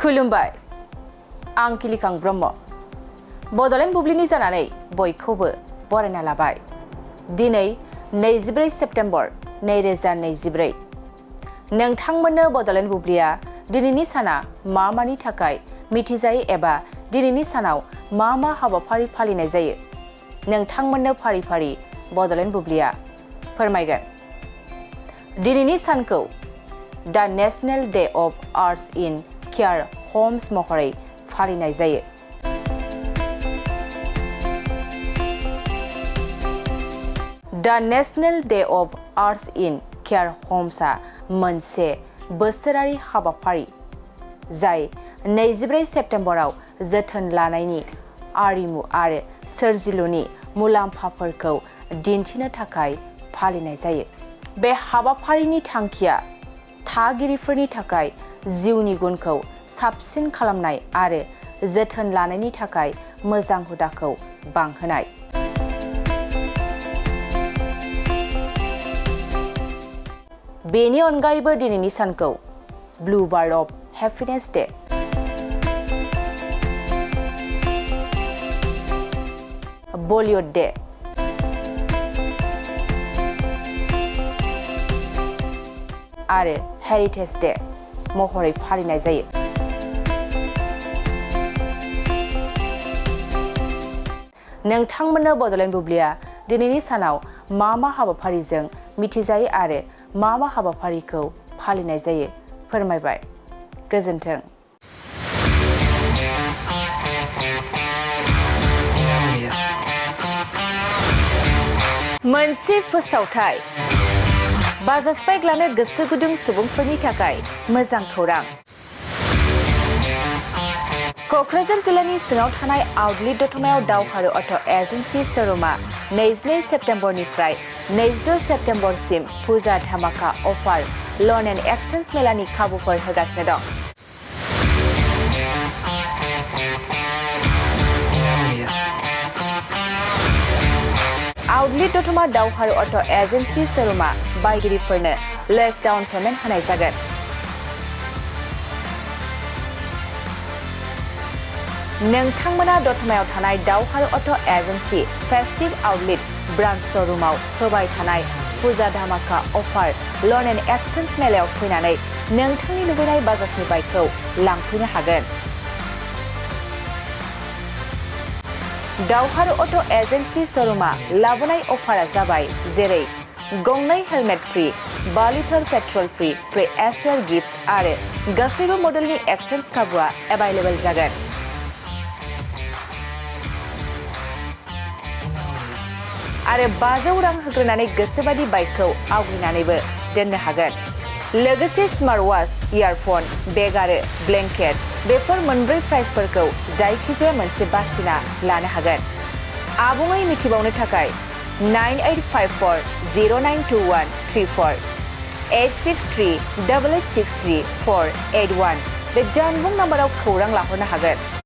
खुलुमबाय आं किलिकां ब्रह्म बड'लेण्ड बुब्लिनि जानानै बयखौबो बरायना लाबाय। दिनै 24 सेप्तेम्बर 2024 नोंथांमोननो बड'लेण्ड बुब्लिया दिनैनि साना मा मानि थाखाय मिथिजायो एबा दिनैनि सानाव मा हाबाफारि फालिनाय जायो नोंथांमोननो फारि फारि बड'लेण्ड बुब्लिया फोरमायगोन। दिनैनि सानखौ the national day of arts in care homes महरै फालिनाय जायो। The national day of arts in care हम्सआ मोनसे बोसोरारि हाबाफारि जाय 24 सेप्तेम्बराव जोथोन लानायनि आरिमु आरो सोरजिलुनि मुलाम्फाफोरखौ दिन्थिनो थाखाय फालिनाय जायो। बे हाबाफारिनि थांखिया थागिरिफोरनि थाखाय जिउनि गुनखौ साबसिन खालामनाय आरो जोथोन लानायनि थाखाय मोजां हुदाखौ बांहोनाय। बेनि अनगायैबो दिनैनि सानखौ blue bird of happiness day, Bollywood day आरो हेरिटेज डे महरै फालिनाय जायो। नोंथांमोननो बड'लेण्ड बुब्लिया दिनैनि सानाव मा हाबाफारिजों मिथिजायो आरो मा हाबाफारिखौ फालिनाय जायो फोरमायबाय। गोजोन्थों। मोनसे फोसावथाय बाजाज बाइक लानो गोसो गुदुं सुबुंफोरनि थाखाय मोजां खौरां। क'क्राझार जिल्लानि सिङाव थानाय आउटलेट दतमायाव दावहारु अट' एजेन्सि श'रुमा 22 सेप्तेम्बरनिफ्राय 26 सेप्तेम्बरसिम फुजा धामाका अफार लन एन्ड एक्सचेन्ज मेलानि खाबुफोर होगासिनो दं। आउटलेट दतमा दावहारु अट' एजेन्सि श'रुमा बायगिरिफोरनो लेस डाउन पेमेन्ट होनाय जागोन। नोंथांमोना दतमायाव थानाय दावहारु auto' agency festive outlet branch श'रुमाव होबाय थानाय फुजा धामाका अफार लन एन्ड एक्सचेन्ज मेलायाव फैनानै नोंथांनि लुबैनाय बाजाजनि बाइकखौ लांफैनो हागोन। दावहारु अट' एजेन्सि श'रुमा लाबोनाय अफारा जाबाय जेरै गंनै helmet free, 5 litre petrol free, free assured gifts आरो गासैबो मडेलनि एक्सचेन्ज खाबुआ एभाइलेबल जागोन। आरो 500 रां होग्रोनानै गोसोबादि बाइकखौ आवग्रिनानैबो दोननो हागोन। लोगोसे स्मार्ट वाच, इयारफन, बेग आरो ब्लेंकेट बेफोर मोनब्रै प्राइसफोरखौ जायखिजाया मोनसे बासिना लानो हागोन। आबुङै मिथिबावनो थाखाय 9854092134 8638863 481 बे जानबुं नाम्बाराव खौरां लाहरनो हागोन।